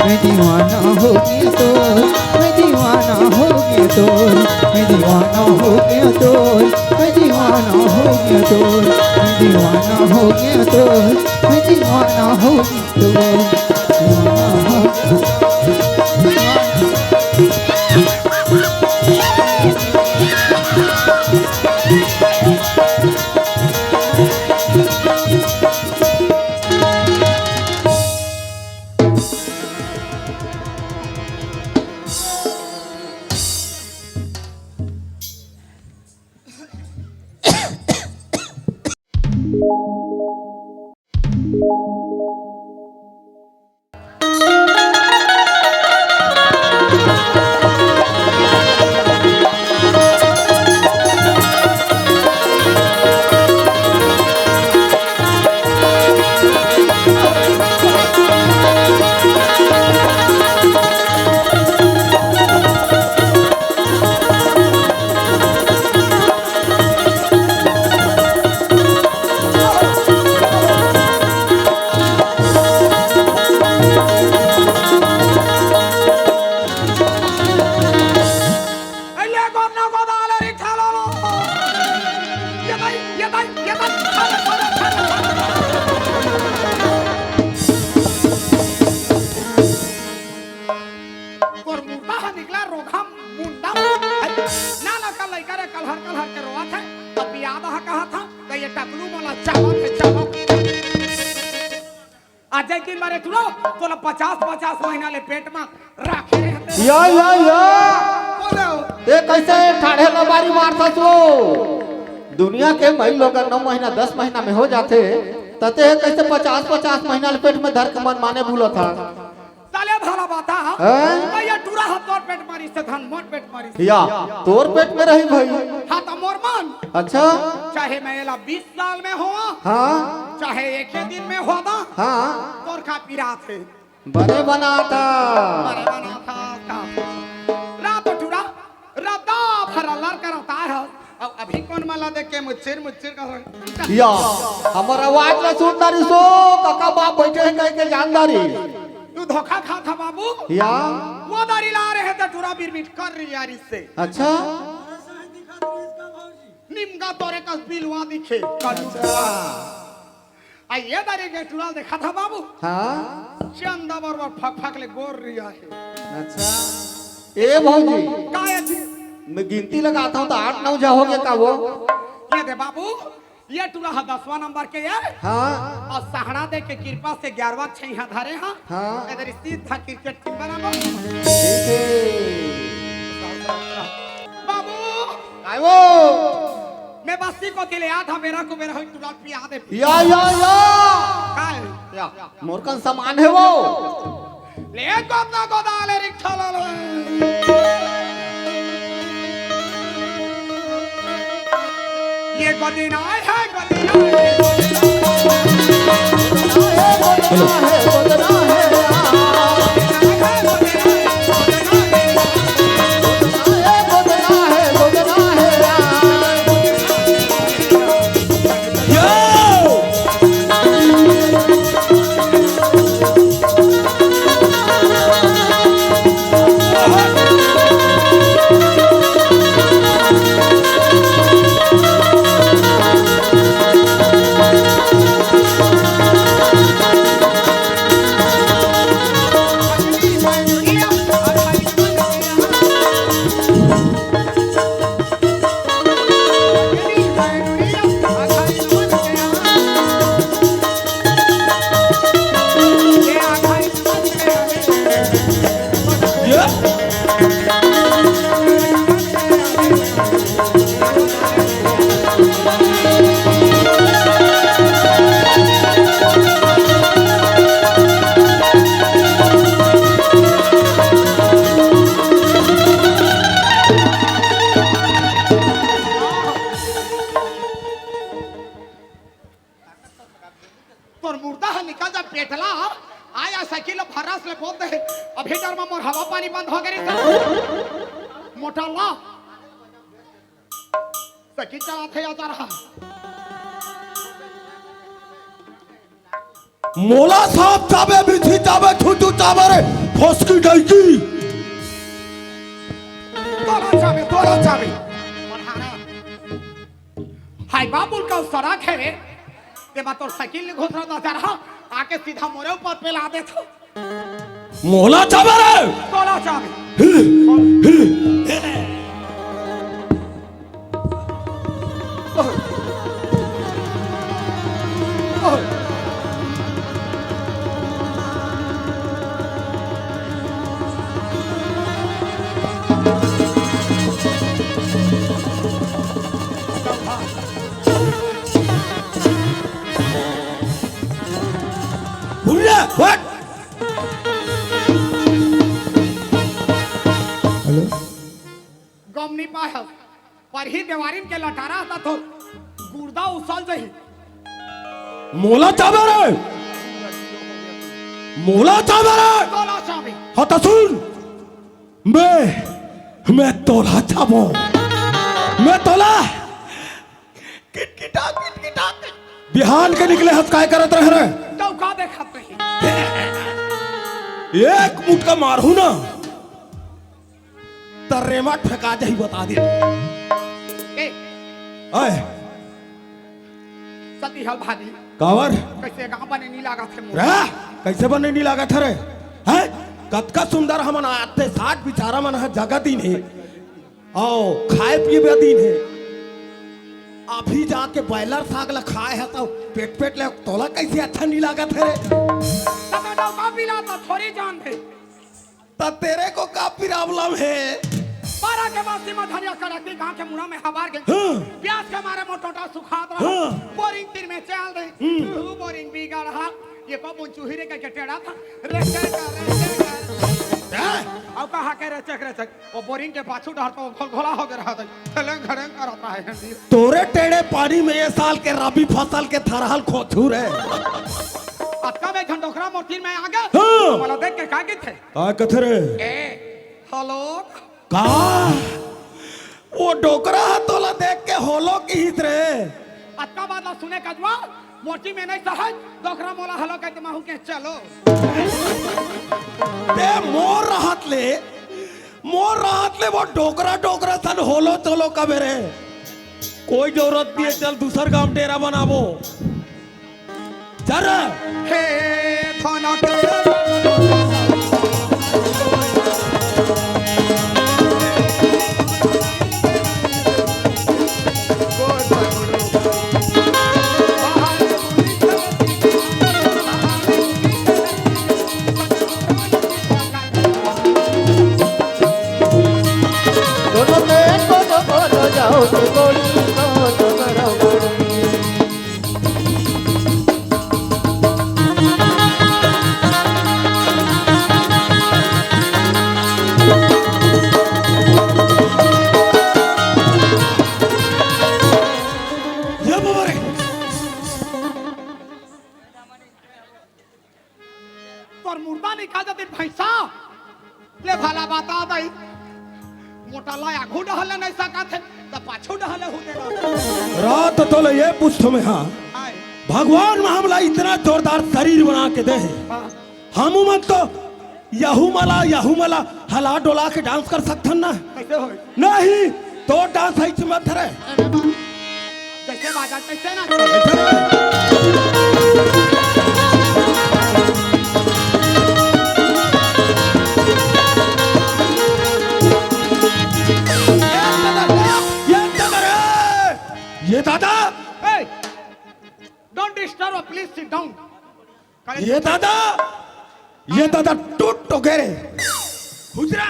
मैं दीवाना हो गया तो, मैं दीवाना हो गया तो, मैं दीवाना हो गया तो, मैं दीवाना हो गया तो, मैं दीवाना हो गया तो, मैं दीवाना हो गया तो, अजय की मारे तुलो तो 50-50 महीना ले पेट में रखे रहते या ये कैसे ठाड़े न बारी मारता तू दुनिया के मई लोग 9 महीना 10 महीना में हो जाते तते कैसे 50-50 महीना ले पेट में धर के मन माने भूलो था ताले भला बाता ये टूरा हाथ तोर पेट मारी से धन मोर पेट मारी या तोर पेट में रही भाई हाँ तो मोर मन अच्छा चाहे मैं 20 साल में हो हाँ चाहे एक ही दिन में हो ना हाँ तोर का पीरा थे बड़े बनाता रात टूरा राता भरा लड़ करता है अब अभी कौन माला देख के मुच्चिर कर या हमर आवाज में सुनदारी सो काका बाप बैठे हैं कह के जानदारी तू धोखा खा था बाबू या वो दारी ला रहे थे टूरा बिरबिट कर रही यार इससे अच्छा निमगा तोरे का बिलवा दिखे आ ये दारी के टूरा देखा था बाबू हाँ चंदा बरबर फक फक ले गोर रिया है अच्छा ए भौजी काय थी मैं गिनती लगाता हूँ तो 8-9 जा हो गया का वो ये दे बाबू ये टूरा 10वां नंबर के यार हाँ और सहारा दे के कृपा से 11वां 6 धरे हाँ हाँ इधर सीधा क्रिकेट टीम बराबर ठीक है बाबू काय वो मैं बस्ती को दिले आ था मेरा को मेरा हो टूरा पिया दे या काय या मोरकन सामान है वो ले गोदना गोदाले रिक्शा ला ये गोदिना है गोदिना तोर मुर्दा है निकल जा पेटला आया साइकिल फरास ले बोल दे अभी डर में मोर हवा पानी बंद हो गई मोटा ला साइकिल चला थे आता रहा मोला साहब चाबे बिछी चाबे छुटू चाबे रे फसकी डाइकी तोला चाबी हाय बाबुल का सड़क है रे ते बा तोर साइकिल घुस रहा जा रहा आके सीधा मोरे ऊपर पेला दे तो मोला चाबे रे तोला चाबी भूलिया व्हाट हेलो गम नहीं पाया पर ही देवारिन के लटारा था तो गुर्दा उछल जाही मोला चाबे रे मोला चाबे रे तोला चाबी हाँ तो सुन मैं तोला चाबो मैं तोला किटकिटा बिहान के निकले हथ काय करत रह रे तो का देखत रही एक मुटका मारू ना तरेमा ठका जाही बता दे ए आए सती हल भाजी कावर कैसे गांव बने नहीं लगा थे मुंह रे कैसे बने नहीं लगा था रे हैं कतका सुंदर हमन आते 60 बिचारा मन है जगह दिन है आओ खाए पिए भी दिन है अभी जाके बॉयलर साग ला खाए है तो पेट ले तोला कैसे अच्छा नहीं लगा था रे तब तो का पिला तो थोड़ी जान थे तो तेरे को का प्रॉब्लम है बारह के बाद सीमा धनिया कड़कती गांव के मुड़ा में हबार गई हाँ। प्याज के मारे मोटोटा सुखात रहा हाँ। बोरिंग तीर में चल दे तू बोरिंग बिगड़ रहा ये को चूहिरे का टेढ़ा था रेस्टर का अब कहा के रेचक वो बोरिंग के पाछू डर तो घोला हो गया रहा था खलंग खरंग करता है हिंदी तोरे टेढ़े पानी में ये साल के रबी फसल के थरहल खोथू रे अक्का में झंडोखरा मोटी में आ गया हाँ। वाला देख के कागे थे का कथे रे ए हेलो का वो डोकरा तोला देख के होलो की हित रे अक्का बात ला सुने कजवा मोटी में नहीं सहज डोकरा मोला हेलो कहते महू के चलो ते मोर राहत ले वो डोकरा सन होलो चलो कबे रे कोई जरूरत नहीं है चल दूसर गांव डेरा बनाबो चल हे थाना के दोनों में को जाओ तो गोली तो करो गोली ये बाबा रे पर मुर्दा निकाल जाते भैंसा ले भला बता दई मोटा लाया आगू डहले नहीं सका थे तो पाछू डहले होते रहो रात तो ये पूछ में हाँ हाय भगवान में हमला इतना जोरदार शरीर बना के दे हम मत तो यहू मला हला डोला के डांस कर सकथन ना कैसे होई नहीं तो डांस है मत रे जैसे बाजा कैसे ना ये दादा hey don't disturb please sit down ये दादा टूट तो गए रे गुजरा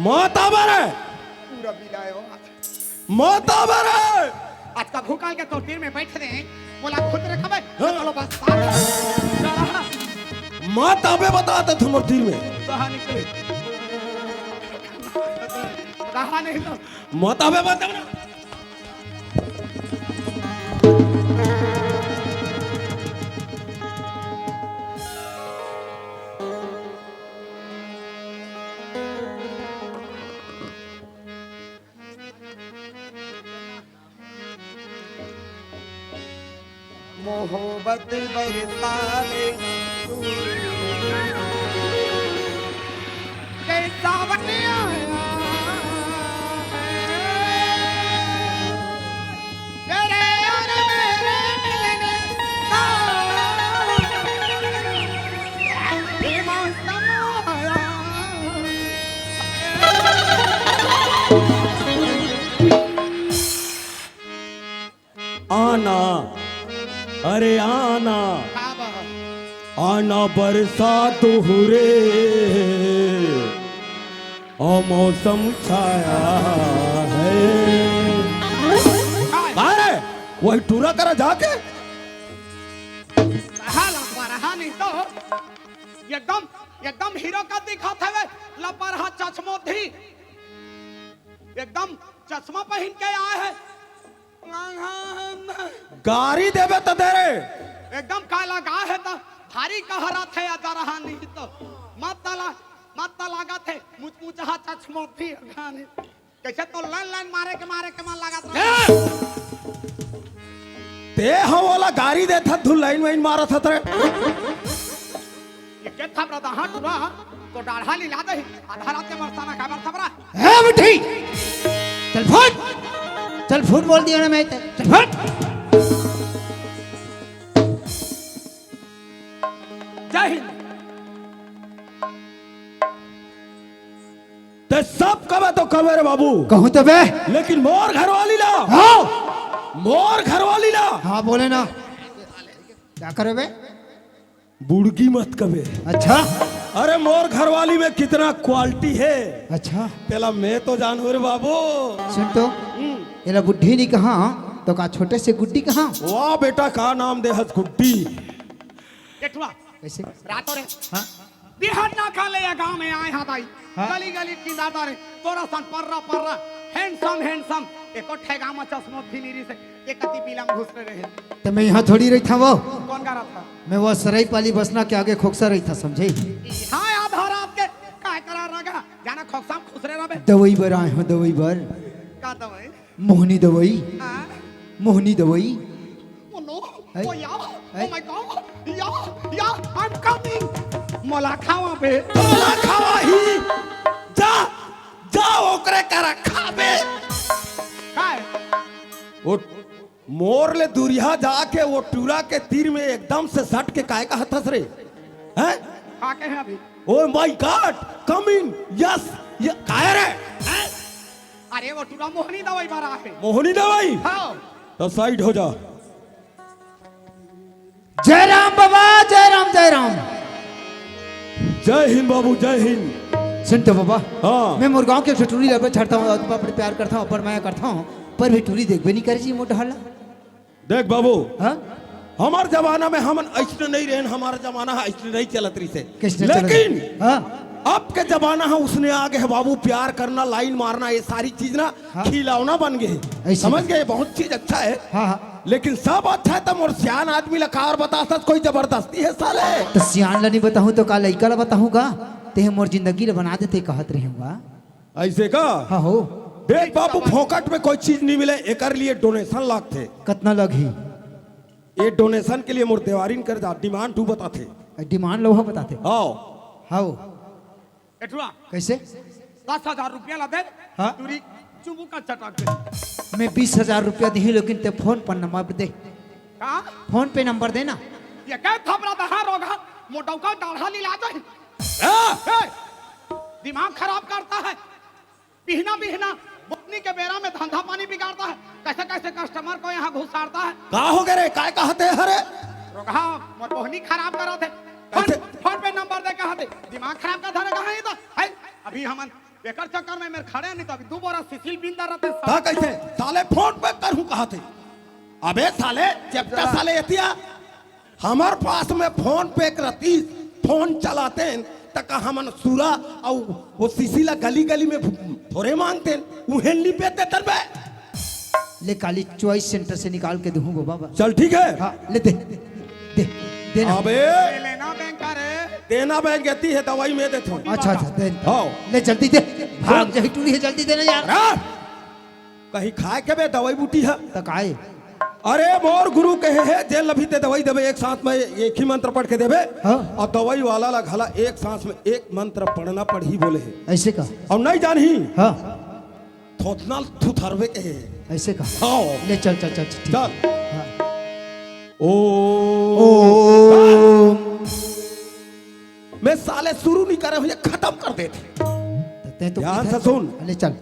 मौत आवर है पूरा बिलायो मौत आवर है आज का भूकाल के तोटीर में बैठे रहे बोला खुद रे खबे चलो बस साथ मौत आवे बताते थे मूर्ति में कहां निकले कहां नहीं तो मौत आवे बता ना मोहब्बत बरसा दे के सावन आया तेरे और मेरे मिलने का ये मौसम आया आना, अरे आना, आना बरसात हुरे और मौसम छाया है। अरे वही टूरा करा जाके रहा नहीं तो एकदम एकदम हीरो का दिखा था वे लपरहा चश्मो थी एकदम चश्मा पहन के आए हैं गाड़ी देवे तो दे रे एकदम काला गा है तो भारी कहरा थे जा रहा नहीं तो मत लगा थे मुझ मुझहा चश्मो थी गाने कैसे तो लाइन मारे के मन लगा था ते हो वाला गाड़ी दे था धुल लाइन वाइन मारा था तेरे ये क्या था ब्रदा हां टुरा तो डाढ़ा ली ला दे आधा रात के मरसाना खबर खबरा है बेटी चल फुट बोल दिया ना मैं चल फुट जय हिंद ते सब कबे तो कबे रे बाबू कहूँ तो बे लेकिन मोर घरवाली ला हाँ मोर घरवाली ला हाँ बोले ना क्या करे बे बुड़गी मत कबे अच्छा अरे मोर घरवाली में कितना क्वालिटी है अच्छा तेला मैं तो जानू रे बाबू सुन तो ये बुढ़ी नहीं कहा तो का छोटे से गुड्डी कहा वाह बेटा का नाम दे हस गुड्डी केठुआ कैसे रातों रे हाँ बिहार ना खा ले गांव में आए हां दाई हाँ? गली गली किंदाता रे तोरा सन पर्रा हैंडसम एको ठेगा में चश्मो फिनीरी से एक कति बिलम घुस रहे तो मैं यहाँ थोड़ी रही था वो कौन गा रहा था मैं वो सराई पाली बसना के आगे खोखसा रही था समझे हां आधा रात के काय करा रगा जाना खोखसाम खुसरे रबे दवाई बर आए हो दवाई बर का दवाई मोहनी दवाई हां मोहनी दवाई ओ नो Hey. ओ या ओ Hey. माय गॉड या आई एम कमिंग मोला खावा पे तोला खावा ही जा जा ओकरे करा खाबे काय वो मोर ले दूरिया जाके वो टूरा के तीर में एकदम से सट के काय का हथस रे हैं खा के है अभी oh my God come in yes ये काय रे हैं? अरे वो टूरा मोहनी दवाई मारा है मोहनी दवाई हां तो साइड हो जा जय राम बाबा जय राम जय हिंद बाबू जय हिंद सुन तो बाबा हाँ मैं मुर्गांव के ठुटूरी लग छड़ता हूँ बड़े प्यार करता हूँ पर मैं करता हूँ पर भी टूरी देखबे नहीं करे जी मोटा हल्ला देख बाबू हाँ हमार जमाना में हम ऐसे नहीं रहे हमारा जमाना है ऐसे नहीं चलत रही से किसने लेकिन हाँ अब के जमाना है उसने आगे है बाबू प्यार करना लाइन मारना ये सारी चीज ना हाँ। खिलौना बन गए ऐसे समझ गए बहुत चीज अच्छा है हाँ हाँ लेकिन सब अच्छा है तब और सियान आदमी लखा और बता कोई जबरदस्ती है साले तो सियान ला नहीं बताऊँ तो का लड़का ला बताऊँगा ते मोर जिंदगी ला बना देते कहत रहूँगा ऐसे का हाँ हो देख बाबू फोकट में कोई चीज नहीं मिले एक लिए डोनेशन लागते कितना लगी ये डोनेशन के लिए मोर देवारीन कर जा डिमांड तू बताते डिमांड लोहा बताते आओ हाँ एठुआ कैसे 10,000 रुपया ला दे हाँ? टूरी चुबू का चटक दे मैं 20,000 रुपया दी लेकिन ते फोन पर नंबर दे का फोन पे नंबर देना ये क्या थपरा दहा रोगा मोटौ का डाढ़ा ली ला दे दिमाग खराब करता है बिहना बुकनी के बेरा में धंधा पानी बिगाड़ता है कैसे कैसे कस्टमर को यहाँ घुसाड़ता है का हो गए रे काय कहते हरे रोगा मोटोहनी खराब करा थे कैसे? फोन पे नंबर दे कहा थे दिमाग खराब का धरे कहा तो है अभी हम बेकर चक्कर में मेरे खड़े नहीं तो अभी 2 बोरा सिसिल बिंदा रहते का कैसे साले फोन पे करूं कहा थे अबे साले चेप्टा साले एतिया हमार पास में फोन पे रहती फोन चलाते तक हमन सूरा और वो सिसिला गली गली में थोड़े मांगते उहेन ली पे देते बे ले काली चॉइस सेंटर से निकाल के दूँ बाबा चल ठीक है हाँ ले दे देना अबे लेना बैंक का रे देना बैंक कहती है दवाई में देता हूँ अच्छा दे हाँ ले जल्दी दे भाग जही टूरी है जल्दी देना यार कहीं खाए के बे दवाई बूटी है तक आए अरे मोर गुरु कहे है जेल लभी ते दवाई देवे एक सांस में एक ही मंत्र पढ़ के देवे। हाँ। और दवाई वाला ला घला एक सांस में एक मंत्र पढ़ना पढ़ी बोले है। ऐसे का? और नहीं जानही हाँ थोथना थुथरवे कहे है। ऐसे का? हाँ ले चल चल चल ठीक। चल हाँ। ओ मैं साले शुरू नहीं करे हुए खत्म कर देते। ते तो ध्यान किधर- से सुन। ले चल।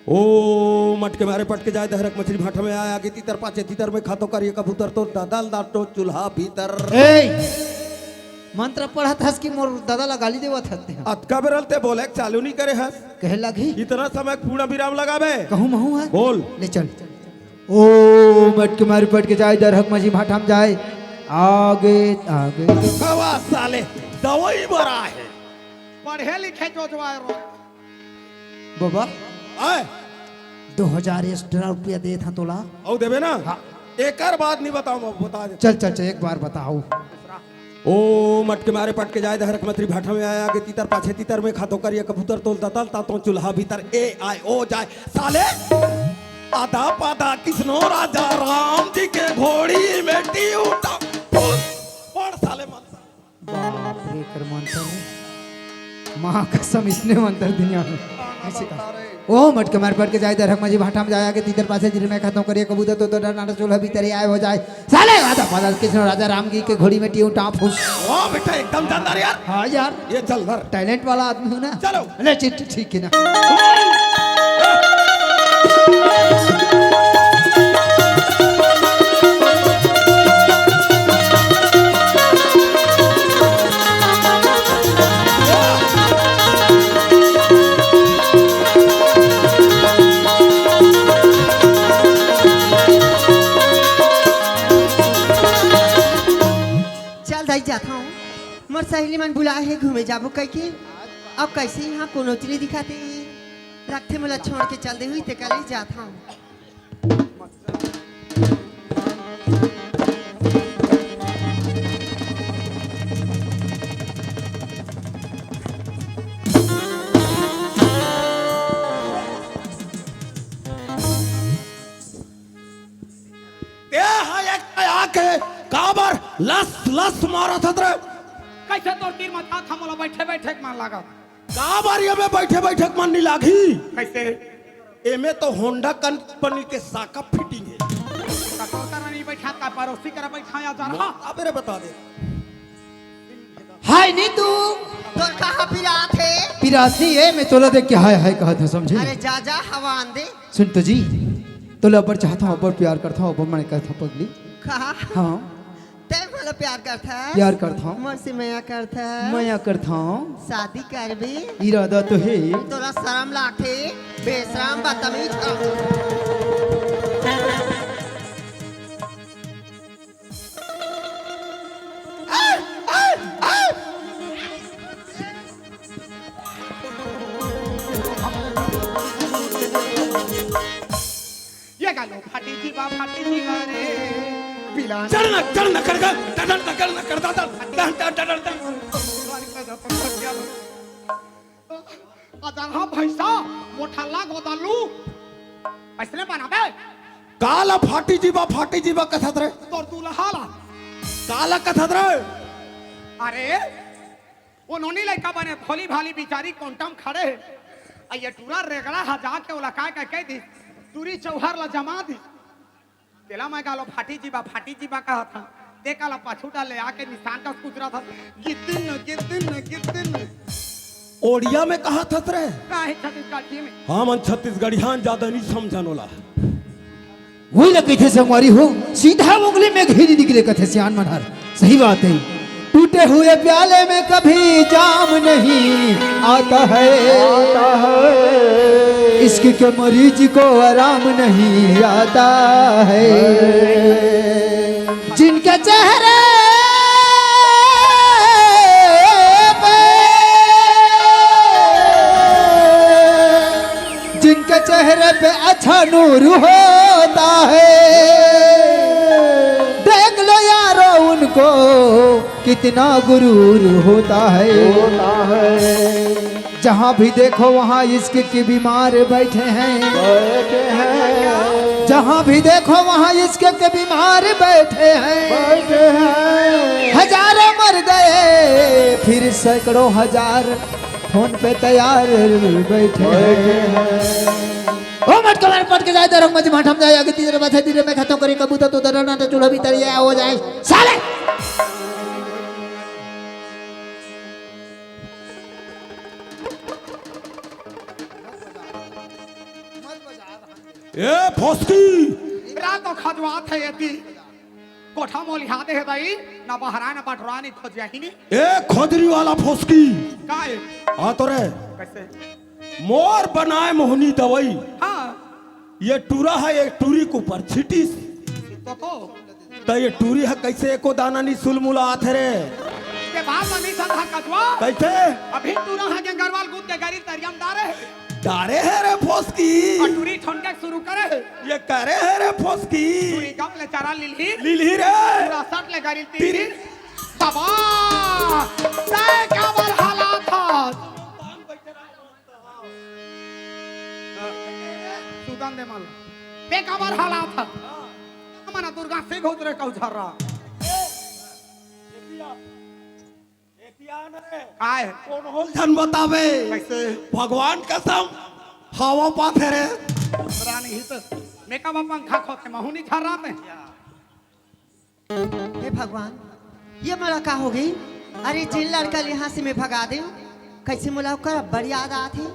ओ मटके मारे पटके जाए दहरक मछली भाटा में आया आगे तीतर पाछे तीतर में खातो करिए कबूतर तो दादल दाटो चूल्हा भीतर। ए मंत्र पढ़त हस कि मोर दादा ला गाली देवत हते। अतका बेरलते बोले चालू नहीं करे हस कहे लगी इतना समय पूर्ण विराम लगावे। कहूँ महू है बोल ले चल। ओ मटके मारी पट के जाए दरहक मजी भाटा में जाए आगे आगे। हवा साले दवाई बरा है। पढ़े लिखे जो रो बाबा आए 2000 एक्स्ट्रा रुपया दे था तोला। औ देवे ना। हाँ। एक और बात नहीं बताऊं मैं बता दे। चल चल चल एक बार बताओ। ओ मटके मारे पटके जाए दहरक मछली भाटा में आया आगे तीतर पाछे तीतर में खातो करिए कबूतर तो दतल तातो चूल्हा भीतर ए आए ओ जाए साले आधा पादा किसनो राजा राम जी के घोड़ी में टी उठा पढ़ साले मंत्र। बाप रे कर मंत्र माँ कसम इसने मंत्र दुनिया में ऐसे का। ओ मटके मार पट के जाए दरहक मजी भाटा में जाया के तीतर पासे जिर में खत्म करिए कबूतर तो नाटा चूल्हा भीतर आए हो जाए साले आधा पादा कृष्ण राजा राम जी के घोड़ी में टी उठा फूस। ओ बेटा एकदम जानदार यार। हाँ यार ये चल धर टैलेंट वाला आदमी हूँ ना। चलो। ले ठीक है ना। चल दाई जाता हूँ मोर सहेली मन बुलाए है घूमे जाबो कह के। अब कैसे यहाँ कोनोचली दिखाते रखते मोला छोड़ के चल दे हुई ते कल जाता हूँ। ते हाँ एक आके काबर लस लस मारा था तेरे। कैसे तोर तीर मथा था मोला बैठे बैठे मान लगा। काबर ये में बैठे बैठे मन नहीं लागी। कैसे एमे तो होंडा कंपनी के साका फिटिंग है। कटोतर में नहीं बैठा का पड़ोसी कर बैठाया जा रहा। अब रे बता दे। हाय नी तू तो कहाँ पिरात है? पिरासी है मैं तोला देख के हाय हाय कहा था समझे। अरे जा जा हवा आंदे सुन तो जी तोला ऊपर चाहता हूँ ऊपर प्यार करता हूँ ऊपर मैंने कहता पगली। कहा हाँ ते मोला प्यार करता है? प्यार करता हूँ मोर से मया करता है? मैं करता हूँ शादी करबे? इरादा तो है। तोरा शर्म लागे बेशरम बदतमीज कर। ये गालो फाटी जीवा रे पिला चढ़ना चढ़ना कर कर डर कर कर डर अदरहा भैंसा मोठल्ला गोदालू ऐसने बनाबे। काला फाटी जीवा कथत रे। तोर दूल्हा ला काला कथत रे। अरे वो नोनी लड़का बने भोली भाली बिचारी कोंटम खड़े आ ये टूरा रेगड़ा हजा के ओला का कह दी दूरी चौहर ला जमा दी तेला मैं गालो फाटी जीवा कहा था देखा पाछू डाले आके निशान का गुजरा था गिद्दिन ओडिया में कहा थत रे। काहे छत्तीसगढ़ी में हाँ मन छत्तीसगढ़ियान ज्यादा नहीं समझानोला। वही लगे थे संगवारी हो सीधा उंगली में घेरी निकले कथे सियान मनहर। सही बात है टूटे हुए प्याले में कभी जाम नहीं आता है इश्क के मरीज को आराम नहीं आता है। जिनके चेहरे जिनके चेहरे पे अच्छा नूर होता है देख लो यारो उनको कितना गुरूर होता है। जहाँ भी देखो वहाँ इश्क के बीमार बैठे हैं जहाँ भी देखो वहाँ इसके के बीमार बैठे हैं हजारों मर गए फिर सैकड़ों हजार फोन पे तैयार बैठे हैं ओ मत कमर पट के जाए दरंग मत माठम जाए आगे तीसरे माथे धीरे में खत्म करी कबूतर तो दरना तो चूल्हा भीतर ये हो जाए साले ए फौसकी रात को खजवात है यति कोठा मोली हाथे है दाई ना बहरा ना पटरा नहीं खोज ही नहीं ए खोदरी वाला फौसकी काहे हाँ तो रे कैसे मोर बनाए मोहनी दवाई हाँ ये टूरा है ये टूरी के ऊपर छिटी तो ये टूरी है कैसे एको दाना नहीं सुलमुला आथे रे के बाद में नहीं संधा कजवा कैसे अभी टूरा है के गरवाल कूद के गरी तरियम डारे डारे है रे फौसकी और टूरी ठंडे शुरू करे ये करे है रे फौसकी टूरी गप ले चारा लिलही लीली रे पूरा सट ले गरी तीरी तबा तय क्या बल हालात था सुगंध दे माल बेकाबर हालात था मना दुर्गा से घोतरे कौझरा आए कौन होल धन बतावे कैसे भगवान कसम हवा पाथे रे रानी हित मेकअप पंखा खोते महुनी झर्रा में हे भगवान ये मला का हो गई अरे जिन लड़का यहाँ से मैं भगा दे कैसे मुलाव कर बड़ी याद आती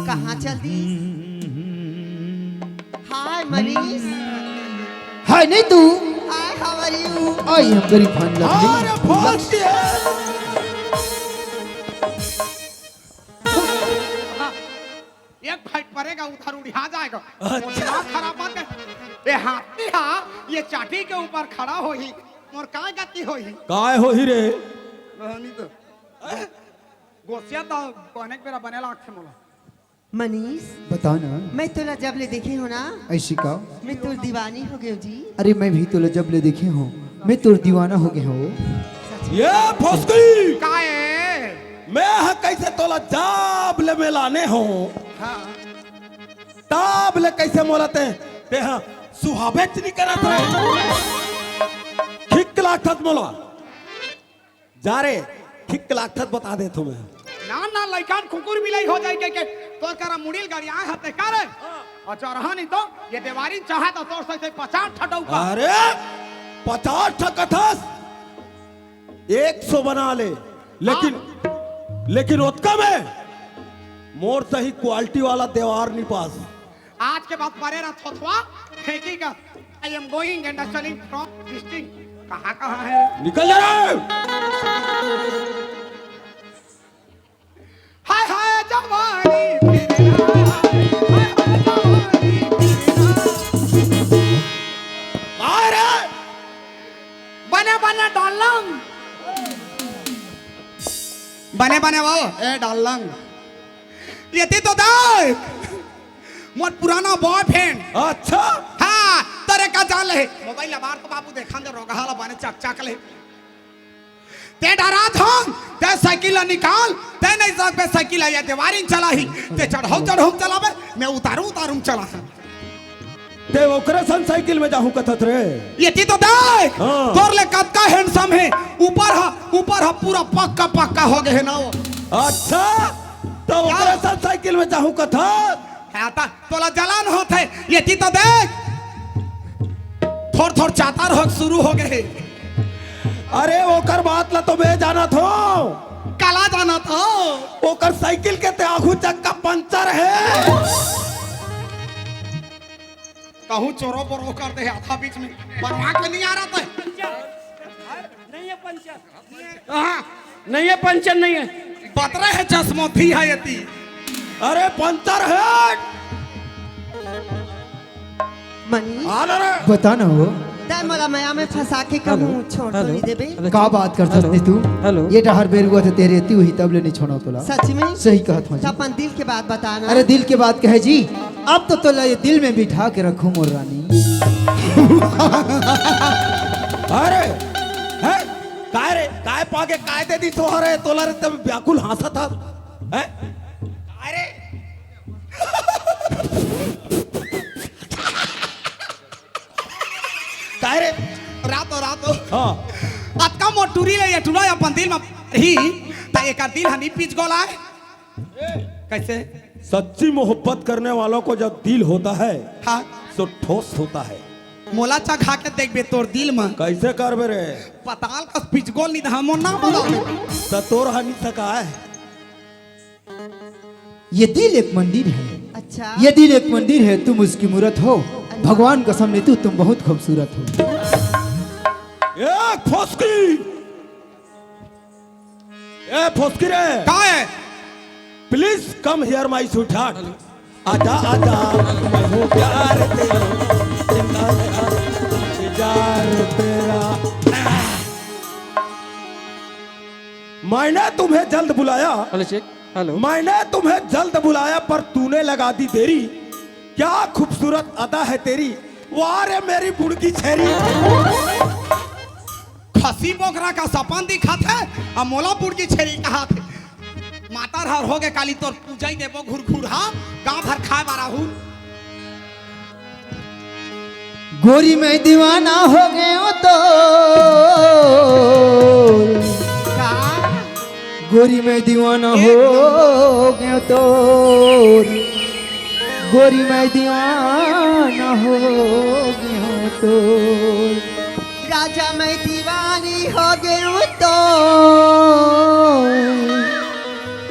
कहाँ चल दी हाय मनीष हाय नहीं तू hi how are you I am very fine अरे फौसकी एक फाइट पड़ेगा उधर उड़िया जाएगा दिमाग खराब मत कर। ये हाथी हा ये चाटी के ऊपर खड़ा हो ही और काय गति हो ही काय हो ही रे नहीं तो गोसिया तो कोने मेरा बनेला आंखें मोला मनीष बताओ ना मैं तुला जब ले देखे हो ना ऐसी का मैं तुर दीवानी हो गई जी अरे मैं भी तो जब ले देखे हूँ मैं तो दीवाना हो गया हूँ ये फौसकी काय मैं है कैसे तोला जाब ले में लाने हो हाँ ताब ले कैसे मोलते ते हाँ सुहावे नहीं करत रे खिक लाखत मोला जा रे खिक लाखत बता दे तुम्हें ना ना लइकान कुकुर मिलाई हो जाए के तोर करा मुड़िल गाड़ी आए हते करे और चरहा नहीं तो ये देवारी चाहे तो तोर से 50 ठटौ का अरे 50 ठकथस 100 बना ले लेकिन उतका में मोर सही क्वालिटी वाला देवार नहीं पास आज के बाद परेरा थोथवा फेंकीगा I am going and chilling from district कहाँ है निकल जा रे हाय हाय जवानी फिरना हाय हाय जवानी फिरना अरे बने बने डालंग बने बने वो ए डालंग ये तो देख मोर पुराना बॉयफ्रेंड अच्छा हाँ तेरे का जाल है मोबाइल बार तो बाबू देखा दे रोगहाला बने चक चक ले ते डरा था ते साइकिल निकाल ते नहीं सक पे साइकिल आया ते वारिंग चला ही ते चढ़ो चलावे मैं उतारूं चला ते ओकरे सन साइकिल में जाहू कथत रे ये तो देख हाँ। तोर ले कद का हैंडसम है ऊपर हा पूरा पक्का हो गए है ना वो अच्छा तो ओकरे सन साइकिल में जाहू कथत आता तोला जलान होत है ये तो देख थोड़ चातर हो शुरू हो गए अरे ओकर बात ला तो मैं जाना थो काला जाना था ओकर साइकिल के ते आगू चक्का पंचर है कहूँ चोरो बोरो कर दे आधा बीच में बनवा के नहीं आ रहा था नहीं है पंचर हाँ नहीं है पंचर नहीं है बतरे है चश्मो थी है यती अरे पंचर है मनीष आना रे बता ना हो तय मला माया में फंसा के कहूँ छोड़ तो नहीं देबे का बात कर सकती तू हेलो। ये डहर बेर हुआ था तेरे इतनी हुई तब ले नहीं छोड़ा तोला सच में सही कहा था तो अपन दिल के बात बताना अरे दिल के बात कहे जी अब तो तोला ये दिल में बिठा के रखूं मोर रानी अरे है काय रे काय पागे काय दे दी तोहरे तोला रे तब व्याकुल हंसा था है काय रे हाँ अतका मोटूरी ले ये टुरा अपन दिल में ही ता एक दिल हनी पिच गोला है कैसे सच्ची मोहब्बत करने वालों को जब दिल होता है हाँ तो ठोस होता है। मोला चखा के देख बे तोर दिल में कैसे करबे रे पताल का पिच गोल नहीं हमो ना बोला तोर हनी सका है। ये दिल एक मंदिर है, अच्छा ये दिल एक मंदिर है, तुम उसकी मूरत हो। भगवान कसम लेती हूँ तुम बहुत खूबसूरत हो। एक फुसकी ए फुसकी रे कहाँ है please come here my sweet heart. आजा आजा मैं हूँ प्यार तेरा जिंदा तेरा इंतजार तेरा। मैंने तुम्हें जल्द बुलाया हेलो चेक हेलो मैंने तुम्हें जल्द बुलाया पर तूने लगा दी देरी। क्या खूबसूरत अदा है तेरी वाह रे मेरी बुड़की छेरी। खसी बोकरा का सपन दिखात है और मोलापुर की छेरी कहा थे माता हर हो गए काली तोर पूजा ही देवो घुर घुर हा गांव भर खाए मारा हूँ गोरी मैं दीवाना हो गया तो का गोरी मैं दीवाना हो गया तो गोरी मैं दीवाना हो गया तो राजा मैं दीवानी हो गई तो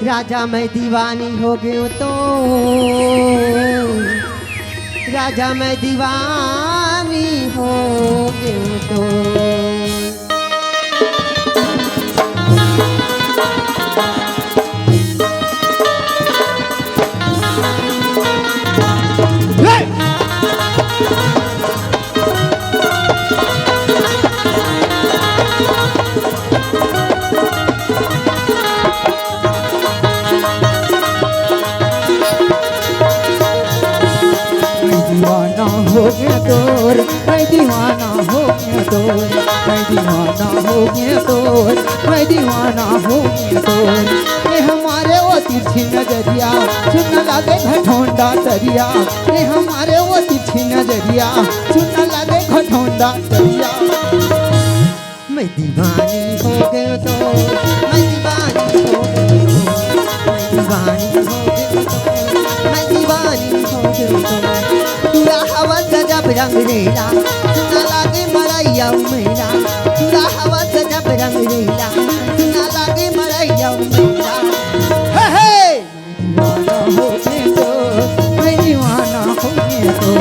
राजा मैं दीवानी हो गई तो राजा मैं दीवानी हो गई तो दीवाना हो गया तोर मैं दीवाना हो गया तोर मैं दीवाना हो गया तोर मैं दीवाना हो गया तोर ये हमारे वो तिरछी नजरिया सुन लगे घटोंडा तरिया ये हमारे वो तिरछी नजरिया सुन लगे घटोंडा तरिया मैं दीवानी हो गई तो मैं दीवानी हो गई तो मैं दीवानी हो गई तो मैं दीवानी हो गई तो तुरा हवा गजब रंग रेला सुना लागे मरैया मेरा तुरा हवा गजब रंग रेला सुना लागे मरैया मेरा हे हे दीवाना हो गया तो मैं दीवाना हो गया तो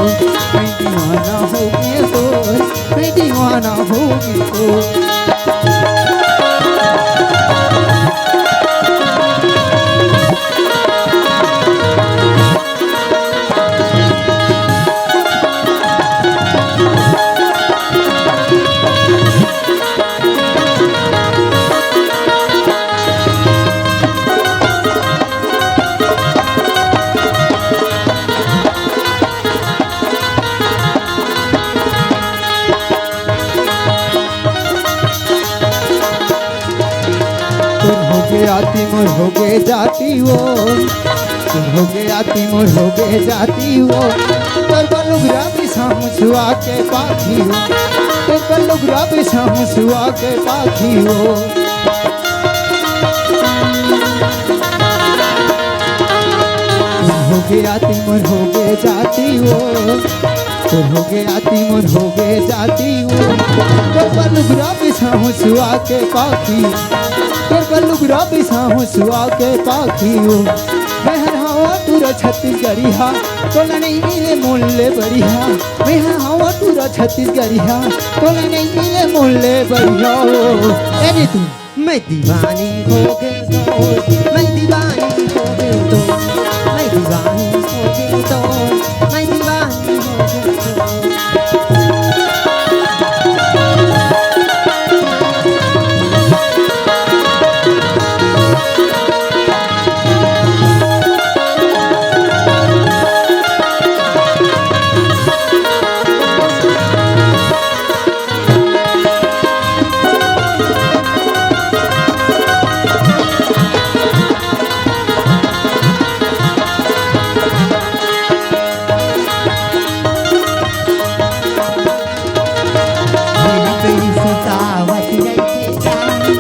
मैं दीवाना हो गया तो आती मोर हो गए जाती वो तुम हो गए आती मोर हो गए जाती वो तर बलुगरा भी शाम सुआ के पाखी हो तर बलुगरा भी शाम सुआ के पाखी हो तुम हो गए आती मोर हो गए जाती वो तुम हो गए आती मोर हो गए जाती वो तर बलुगरा भी शाम सुआ के पाखी तोर बलुगरा बिसाहू सुआ के पाखियो मेहर हवा तुरा छत्तीसगढ़िया तोला नहीं मिले मोले बढ़िया मेहर हवा तुरा छत्तीसगढ़िया तोला नहीं मिले मोले बढ़िया अरे तू मैं दीवानी हो गई तो मैं दीवानी हो गई तो मैं दीवानी हो गई तो मैं दीवानी हो गई तो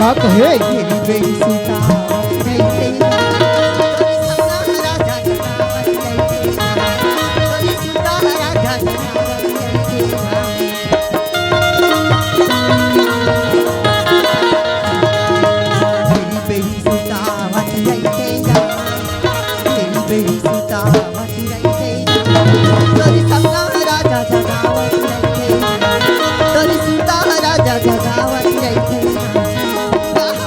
का कहे तेरी बेटी सुतावत जैसे तोरी सपना राजा जगावत जैसे तोरी सुता राजा जगावत जैसे तेरी बेटी सुतावत जैसे तेरी बेटी सुतावत जैसे तोरी सपना राजा जगावत जैसे तोरी सुता राजा जगावत जैसे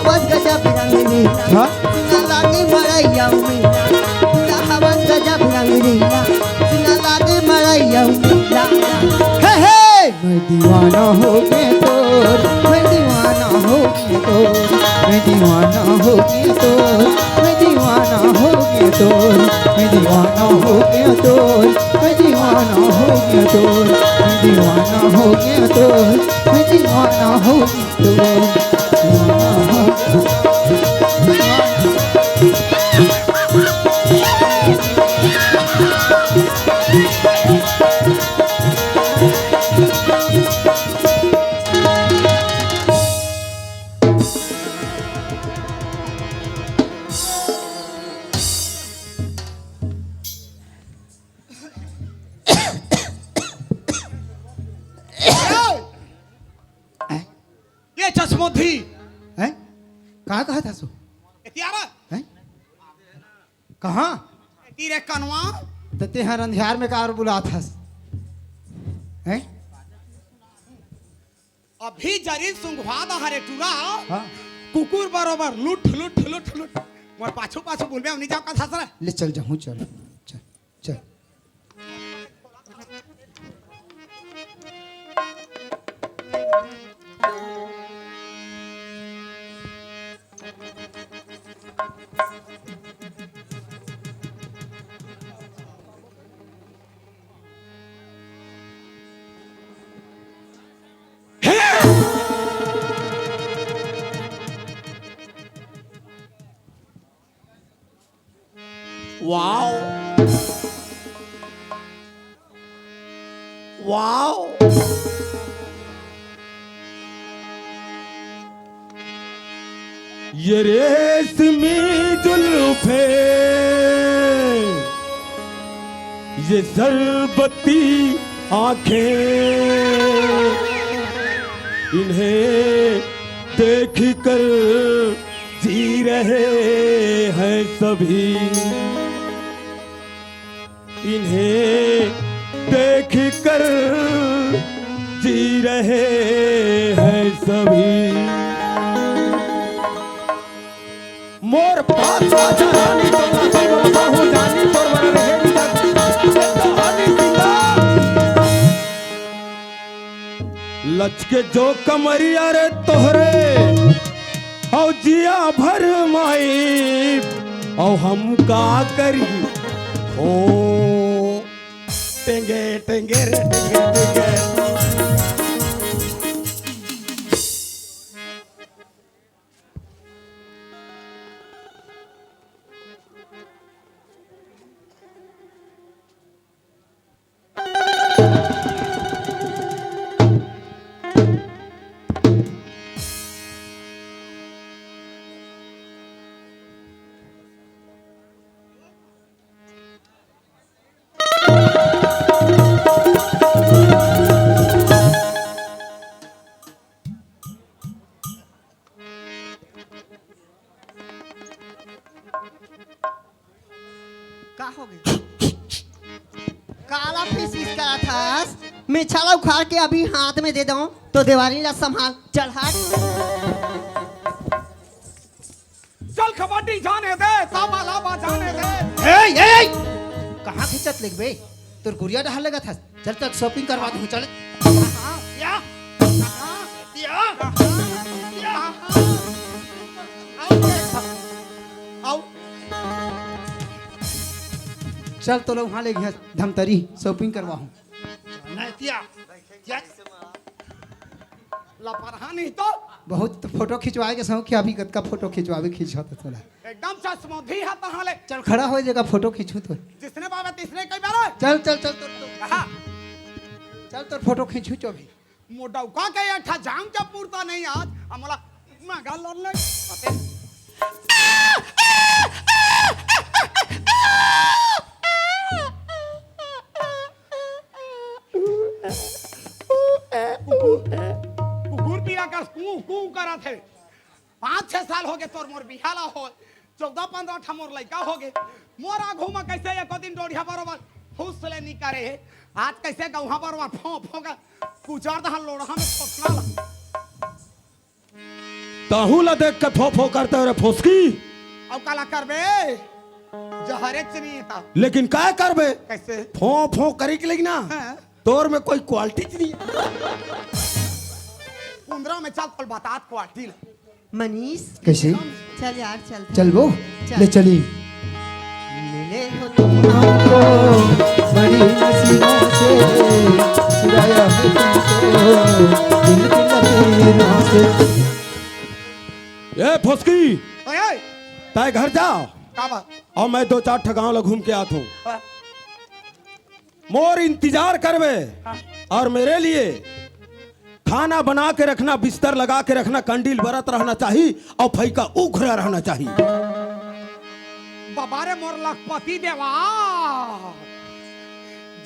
हवस गजब रंग नीला हाँ? सुना लागे मरैया मेला पूरा हवस गजब रंग नीला सुना लागे मरैया मेला हे हे मैं दीवाना हो गया तोर मैं दीवाना हो गया तोर मैं दीवाना हो गया तोर मैं दीवाना हो गया तोर मैं दीवाना हो गया तोर मैं दीवाना हो गया तोर मैं दीवाना हो गया तोर मैं दीवाना हो गया तोर ये चश्मोधी हैं कहाँ कहा था सो एतियारा हैं कहाँ तीरे कनवा तो ते हर अंधियार में कार बुला था हैं अभी जरी सुंघवा दा हरे टूरा हाँ कुकुर बरोबर लुट लुट लुट लुट मोर पाछू पाछू बोलबे नहीं जाओ का सासरा ले चल जाऊँ चल चल चल वाओ वाओ ये रेशमी जुल्फे ये शरबती आंखें इन्हें देख कर जी रहे हैं सभी इन्हें देख कर जी रहे हैं सभी मोर पास आजा रानी तो ना बोलता हूँ जानी पर वर रहे कहानी सीता लचके जो कमरिया रे तोहरे औ जिया भर माई औ हम का करी हो टेंगे टेंगे रे टेंगे टेंगे का हो गई काला फिश करा था मैं छाला उखाड़ के अभी हाथ में दे दूं तो दिवाली ला संभाल चल हट चल कबड्डी जाने दे ताबा लाबा जाने दे ए कहाँ खिंचत लेग बे तोर गुड़िया डहा लगा था चल चल शॉपिंग करवा दूँ चल या या या आओ चल तो लोग वहाँ ले गया धमतरी शॉपिंग करवाऊँ नैतिया लापरवाही नहीं तो बहुत फोटो खिंचवाए के सौ कि अभी कद का फोटो खिंचवावे खींचा तो थोड़ा एकदम चश्मोधी है तहाले चल खड़ा हो जाएगा फोटो खींचू तो जिसने पावे तीसरे कई बार चल चल चल तो कहा चल तो फोटो खींचू चो भी मोडौका के अठा जाम जब पूरता नहीं आज हमारा मगा लड़ ले कुकुर पिया कर कू कू करा थे 5-6 साल हो गए तोर मोर बिहाला हो 14-15 मोर लड़का हो गए मोरा घूमा कैसे एको दिन डोढ़िया बरोबर फूस ले नहीं करे आज कैसे गौहा बरोबर फो फो का कुचार दहन लोढ़ा में फसला ताहू ला देख के फो फो करते रे फुसकी अब काला करबे जहरे चनी था लेकिन काय करबे कैसे फो फो करे के लेकिन ना हाँ? तोर में कोई क्वालिटी नहीं 15 में चल कल बातात क्वालिटी मनीष कैसे चल यार चल चल वो ले चली मिले हो तुम हमको बड़ी नसीबों से चुराया है तुमको दिल की लकीरों से। ए फुसकी ओए ताए घर जाओ का बात और मैं 2-4 ठगाव ला घूम के आता हूँ हाँ? मोर इंतजार करवे और मेरे लिए खाना बना के रखना बिस्तर लगा के रखना कंडील बरत रहना चाहिए और फैका उखरा रहना चाहिए बाबारे मोर लखपति देवा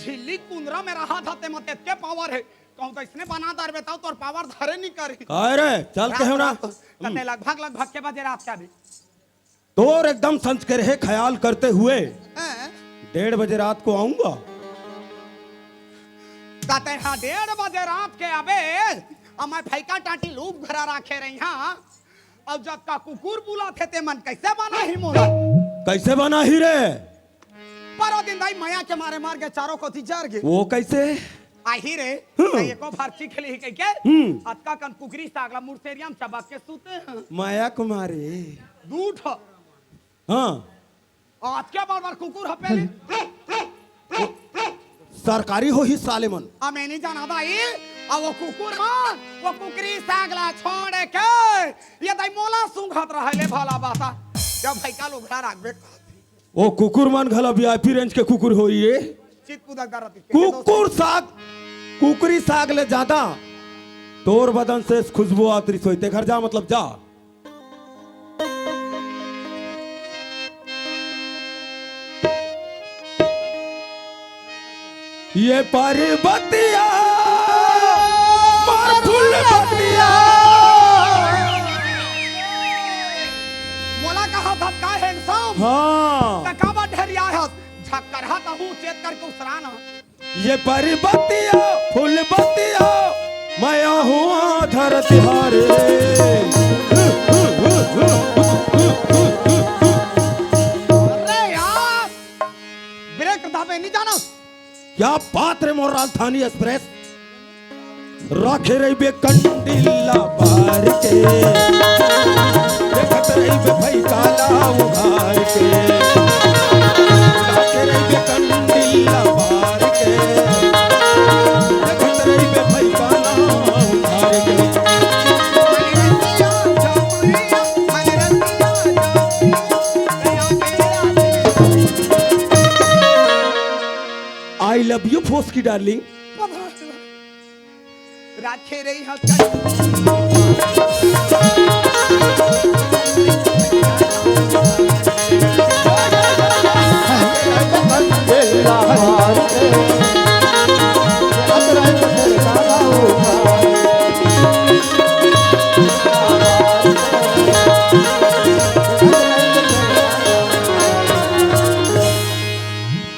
झिल्ली कुंदरा में रहा था ते मत के पावर है कहूं तो इसने बना दर बताओ तोर पावर धरे नहीं करे अरे चल के हो ना तने लगभग के बजे रात का भी तोर एकदम संच के रहे ख्याल करते हुए हैं? 1:30 बजे रात को आऊंगा कहते हाँ 1:30 बजे रात के अबे अब मैं फैका टाटी लूप घरा रखे रही हाँ अब जब का कुकुर बुला थे ते मन कैसे बना ही मोरा कैसे बना ही रे परो दिन दाई माया के मारे मार के चारों को जर गए वो कैसे आही रे एको भारती खेली ही कह के अतका कन कुकरी सागला मुर्सेरियम चबाक के सूते हैं माया कुमारी दूठ हाँ आज के बार कुकुर हपेले सरकारी हो ही साले मन आ मैं नहीं जाना दाई अब वो कुकुर मान वो कुकरी सागला छोड़ के ये दाई मोला सुंघत रहले भला बासा जब भाई का लोग घर आगबे वो कुकुर मन घला वीआईपी रेंज के कुकुर हो ये चित पुदक दरती कुकुर साग कुकरी साग ले ज्यादा तोर बदन से खुशबू आती सोते घर जा मतलब जा ये पर्वतिया मार फुलबतिया मोला कहा था का हैंडसम हाँ तकावा ढेरिया है झक्कर हा तहु चेत करके उसराना ये पर्वतिया फुलबतिया मैं हूँ धरती हारे अरे यार ब्रेक दाबे नहीं जाना क्या बात रे मोर राजधानी एक्सप्रेस रखे रही बे कंडीला बार के देखत रही बे भाई काला उघार के रखे रही बे कंडीला बार के देखत रही बे भाई काला उघार के आई लव यू फोस की डार्लिंग राखे रही हक